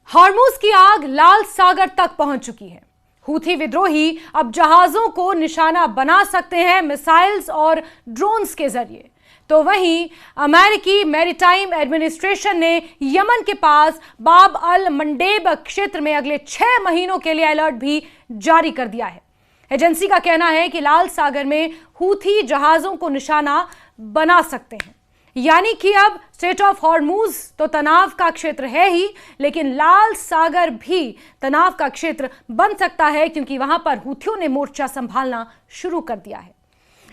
Hormuz की आग लाल सागर तक पहुंच चुकी है। हूथी विद्रोही अब जहाजों को निशाना बना सकते हैं मिसाइल्स और ड्रोन्स के जरिए। तो वहीं अमेरिकी मैरीटाइम एडमिनिस्ट्रेशन ने यमन के पास बाब अल मंडेब क्षेत्र में अगले 6 महीनों के लिए अलर्ट भी जारी कर दिया है। एजेंसी का कहना है कि लाल सागर में हूथी जहाजों को निशाना बना सकते हैं, यानी कि अब स्ट्रेट ऑफ हॉर्मुज तो तनाव का क्षेत्र है ही, लेकिन लाल सागर भी तनाव का क्षेत्र बन सकता है, क्योंकि वहां पर हूथियों ने मोर्चा संभालना शुरू कर दिया है।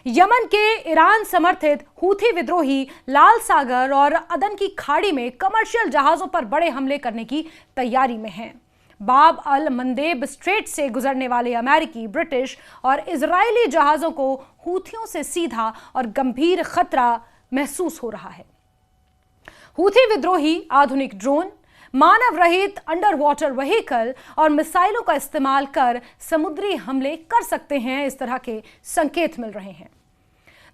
यमन के ईरान समर्थित हूथी विद्रोही लाल सागर और अदन की खाड़ी में कमर्शियल जहाजों पर बड़े हमले करने की तैयारी में हैं। बाब अल मंदेब स्ट्रेट से गुजरने वाले अमेरिकी, ब्रिटिश और इजरायली जहाजों को हूथियों से सीधा और गंभीर खतरा महसूस हो रहा है। हूथी विद्रोही आधुनिक ड्रोन, मानव रहित अंडर वाटर व्हीकल और मिसाइलों का इस्तेमाल कर समुद्री हमले कर सकते हैं, इस तरह के संकेत मिल रहे हैं।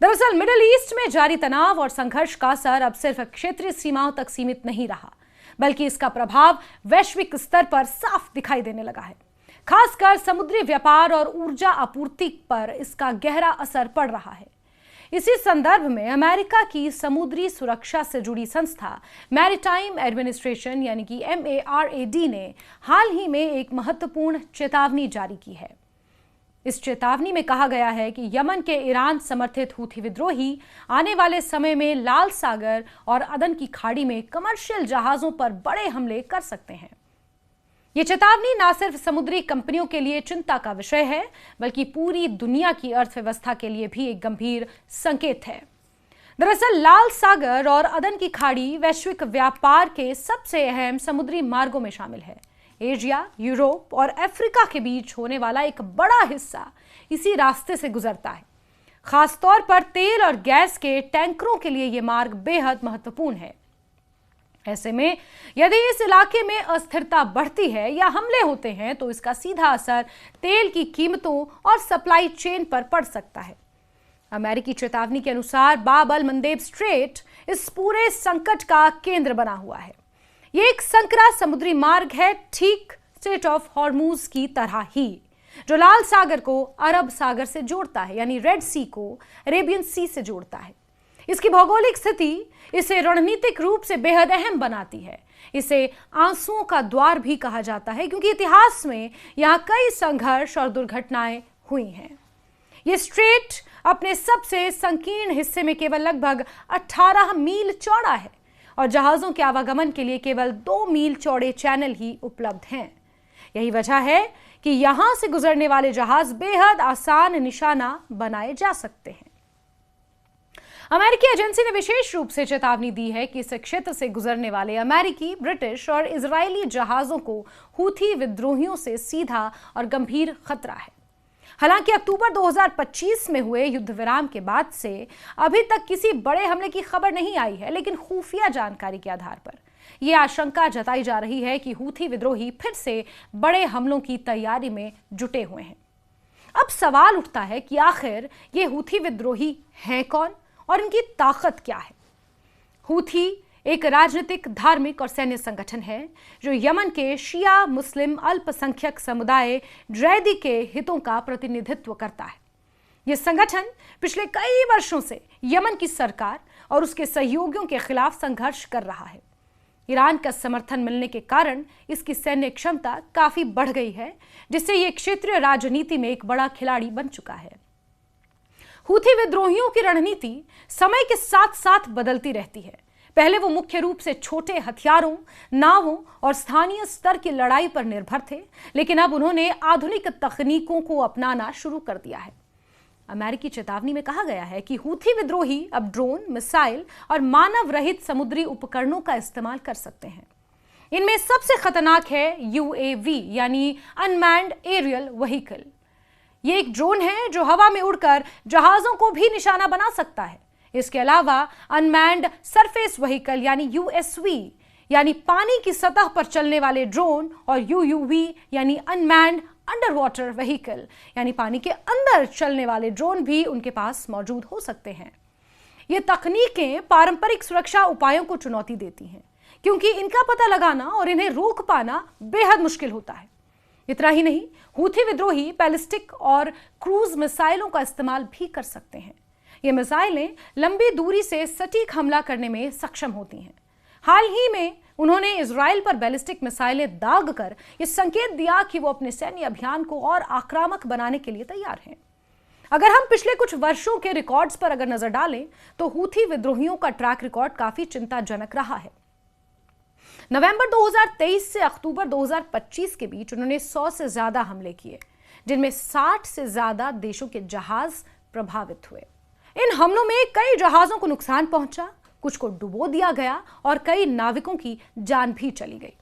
दरअसल मिडिल ईस्ट में जारी तनाव और संघर्ष का असर अब सिर्फ क्षेत्रीय सीमाओं तक सीमित नहीं रहा, बल्कि इसका प्रभाव वैश्विक स्तर पर साफ दिखाई देने लगा है। खासकर समुद्री व्यापार और ऊर्जा आपूर्ति पर इसका गहरा असर पड़ रहा है। इसी संदर्भ में अमेरिका की समुद्री सुरक्षा से जुड़ी संस्था मैरीटाइम एडमिनिस्ट्रेशन यानी कि MARAD ने हाल ही में एक महत्वपूर्ण चेतावनी जारी की है। इस चेतावनी में कहा गया है कि यमन के ईरान समर्थित हूथी विद्रोही आने वाले समय में लाल सागर और अदन की खाड़ी में कमर्शियल जहाजों पर बड़े हमले कर सकते हैं। ये चेतावनी न सिर्फ समुद्री कंपनियों के लिए चिंता का विषय है, बल्कि पूरी दुनिया की अर्थव्यवस्था के लिए भी एक गंभीर संकेत है। दरअसल लाल सागर और अदन की खाड़ी वैश्विक व्यापार के सबसे अहम समुद्री मार्गों में शामिल है। एशिया, यूरोप और अफ्रीका के बीच होने वाला एक बड़ा हिस्सा इसी रास्ते से गुजरता है। खासतौर पर तेल और गैस के टैंकरों के लिए यह मार्ग बेहद महत्वपूर्ण है। ऐसे में यदि इस इलाके में अस्थिरता बढ़ती है या हमले होते हैं, तो इसका सीधा असर तेल की कीमतों और सप्लाई चेन पर पड़ सकता है। अमेरिकी चेतावनी के अनुसार बाब अल मंदेब स्ट्रेट इस पूरे संकट का केंद्र बना हुआ है। यह एक संकरा समुद्री मार्ग है, ठीक स्ट्रेट ऑफ हॉर्मुज की तरह ही, जो लाल सागर को अरब सागर से जोड़ता है, यानी रेड सी को अरेबियन सी से जोड़ता है। इसकी भौगोलिक स्थिति इसे रणनीतिक रूप से बेहद अहम बनाती है। इसे आंसुओं का द्वार भी कहा जाता है, क्योंकि इतिहास में यहां कई संघर्ष और दुर्घटनाएं हुई हैं। यह स्ट्रेट अपने सबसे संकीर्ण हिस्से में केवल लगभग 18 मील चौड़ा है और जहाजों के आवागमन के लिए केवल 2 मील चौड़े चैनल ही उपलब्ध हैं। यही वजह है कि यहां से गुजरने वाले जहाज बेहद आसान निशाना बनाए जा सकते हैं। अमेरिकी एजेंसी ने विशेष रूप से चेतावनी दी है कि इस क्षेत्र से गुजरने वाले अमेरिकी, ब्रिटिश और इजरायली जहाजों को हूथी विद्रोहियों से सीधा और गंभीर खतरा है। हालांकि अक्टूबर 2025 में हुए युद्ध विराम के बाद से अभी तक किसी बड़े हमले की खबर नहीं आई है, लेकिन खुफिया जानकारी के आधार पर यह आशंका जताई जा रही है कि हूथी विद्रोही फिर से बड़े हमलों की तैयारी में जुटे हुए हैं। अब सवाल उठता है कि आखिर ये हूथी विद्रोही हैं कौन और इनकी ताकत क्या है। हूथी एक राजनीतिक, धार्मिक और सैन्य संगठन है जो यमन के शिया मुस्लिम अल्पसंख्यक समुदाय ड्रैदी के हितों का प्रतिनिधित्व करता है। यह संगठन पिछले कई वर्षों से यमन की सरकार और उसके सहयोगियों के खिलाफ संघर्ष कर रहा है। ईरान का समर्थन मिलने के कारण इसकी सैन्य क्षमता काफी बढ़ गई है, जिससे यह क्षेत्रीय राजनीति में एक बड़ा खिलाड़ी बन चुका है। हूथी विद्रोहियों की रणनीति समय के साथ साथ बदलती रहती है। पहले वो मुख्य रूप से छोटे हथियारों, नावों और स्थानीय स्तर की लड़ाई पर निर्भर थे, लेकिन अब उन्होंने आधुनिक तकनीकों को अपनाना शुरू कर दिया है। अमेरिकी चेतावनी में कहा गया है कि हूथी विद्रोही अब ड्रोन, मिसाइल और मानव रहित समुद्री उपकरणों का इस्तेमाल कर सकते हैं। इनमें सबसे खतरनाक है UAV यानी अनमैन्ड एरियल व्हीकल। यह एक ड्रोन है जो हवा में उड़कर जहाजों को भी निशाना बना सकता है। इसके अलावा अनमैन्ड सरफेस व्हीकल यानी USV यानी पानी की सतह पर चलने वाले ड्रोन और UUV यानी अनमैन्ड अंडर वाटर व्हीकल यानी पानी के अंदर चलने वाले ड्रोन भी उनके पास मौजूद हो सकते हैं। ये तकनीकें पारंपरिक सुरक्षा उपायों को चुनौती देती हैं, क्योंकि इनका पता लगाना और इन्हें रोक पाना बेहद मुश्किल होता है। इतना ही नहीं, हूथी विद्रोही बैलिस्टिक और क्रूज मिसाइलों का इस्तेमाल भी कर सकते हैं। ये मिसाइलें लंबी दूरी से सटीक हमला करने में सक्षम होती हैं। हाल ही में उन्होंने इजराइल पर बैलिस्टिक मिसाइलें दागकर यह संकेत दिया कि वो अपने सैन्य अभियान को और आक्रामक बनाने के लिए तैयार हैं। अगर हम पिछले कुछ वर्षों के रिकॉर्ड्स पर अगर नजर डालें तो हूथी विद्रोहियों का ट्रैक रिकॉर्ड काफी चिंताजनक रहा है। नवंबर 2023 से अक्टूबर 2025 के बीच उन्होंने 100 से ज्यादा हमले किए, जिनमें 60 से ज्यादा देशों के जहाज प्रभावित हुए। इन हमलों में कई जहाजों को नुकसान पहुंचा, कुछ को डुबो दिया गया और कई नाविकों की जान भी चली गई।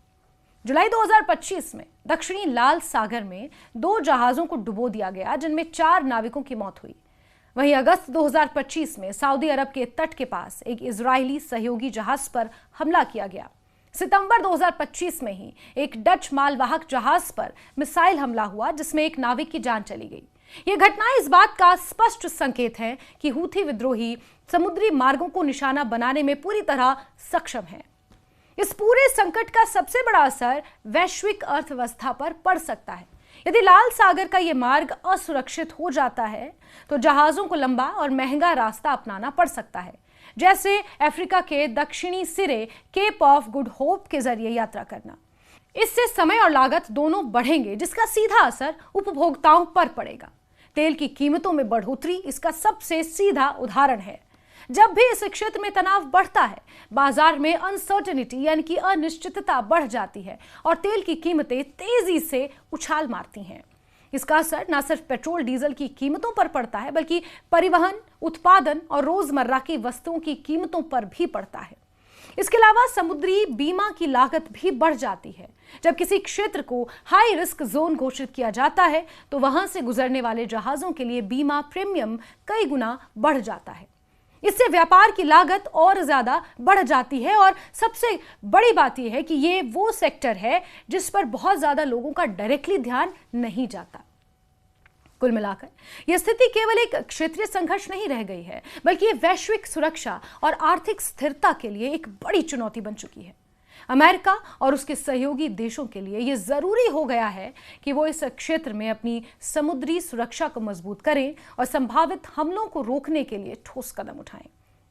जुलाई 2025 में दक्षिणी लाल सागर में 2 जहाजों को डुबो दिया गया, जिनमें 4 नाविकों की मौत हुई। वहीं अगस्त 2025 में सऊदी अरब के तट के पास एक इजरायली सहयोगी जहाज पर हमला किया गया। सितंबर 2025 में ही एक डच मालवाहक जहाज पर मिसाइल हमला हुआ, जिसमें एक नाविक की जान चली गई। ये घटनाएं इस बात का स्पष्ट संकेत है कि हूथी विद्रोही समुद्री मार्गों को निशाना बनाने में पूरी तरह सक्षम हैं। इस पूरे संकट का सबसे बड़ा असर वैश्विक अर्थव्यवस्था पर पड़ सकता है। यदि लाल सागर का यह मार्ग असुरक्षित हो जाता है तो जहाजों को लंबा और महंगा रास्ता अपनाना पड़ सकता है, जैसे अफ्रीका के दक्षिणी सिरे केप ऑफ गुड होप के जरिए यात्रा करना। इससे समय और लागत दोनों बढ़ेंगे, जिसका सीधा असर उपभोक्ताओं पर पड़ेगा। तेल की कीमतों में बढ़ोतरी इसका सबसे सीधा उदाहरण है। जब भी इस क्षेत्र में तनाव बढ़ता है, बाजार में अनसर्टेनिटी यानी कि अनिश्चितता बढ़ जाती है और तेल की कीमतें तेजी से उछाल मारती हैं। इसका असर न सिर्फ पेट्रोल डीजल की कीमतों पर पड़ता है, बल्कि परिवहन, उत्पादन और रोजमर्रा की वस्तुओं की कीमतों पर भी पड़ता है। इसके अलावा समुद्री बीमा की लागत भी बढ़ जाती है। जब किसी क्षेत्र को हाई रिस्क जोन घोषित किया जाता है तो वहां से गुजरने वाले जहाजों के लिए बीमा प्रीमियम कई गुना बढ़ जाता है। इससे व्यापार की लागत और ज्यादा बढ़ जाती है और सबसे बड़ी बात यह है कि ये वो सेक्टर है जिस पर बहुत ज्यादा लोगों का डायरेक्टली ध्यान नहीं जाता। कुल मिलाकर यह स्थिति केवल एक क्षेत्रीय संघर्ष नहीं रह गई है, बल्कि ये वैश्विक सुरक्षा और आर्थिक स्थिरता के लिए एक बड़ी चुनौती बन चुकी है। अमेरिका और उसके सहयोगी देशों के लिए यह जरूरी हो गया है कि वो इस क्षेत्र में अपनी समुद्री सुरक्षा को मजबूत करें और संभावित हमलों को रोकने के लिए ठोस कदम उठाएं।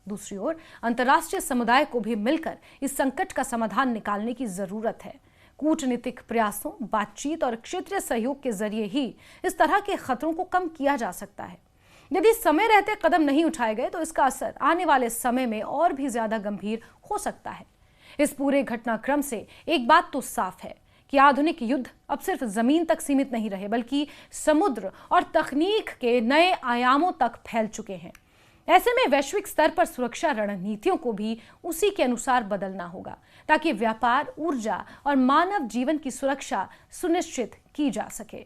दूसरी ओर अंतर्राष्ट्रीय समुदाय को भी मिलकर इस संकट का समाधान निकालने की जरूरत है। कूटनीतिक प्रयासों, बातचीत और क्षेत्रीय सहयोग के जरिए ही इस तरह के खतरों को कम किया जा सकता है। यदि समय रहते कदम नहीं उठाए गए तो इसका असर आने वाले समय में और भी ज्यादा गंभीर हो सकता है। इस पूरे घटनाक्रम से एक बात तो साफ है कि आधुनिक युद्ध अब सिर्फ जमीन तक सीमित नहीं रहे, बल्कि समुद्र और तकनीक के नए आयामों तक फैल चुके हैं। ऐसे में वैश्विक स्तर पर सुरक्षा रणनीतियों को भी उसी के अनुसार बदलना होगा, ताकि व्यापार, ऊर्जा और मानव जीवन की सुरक्षा सुनिश्चित की जा सके।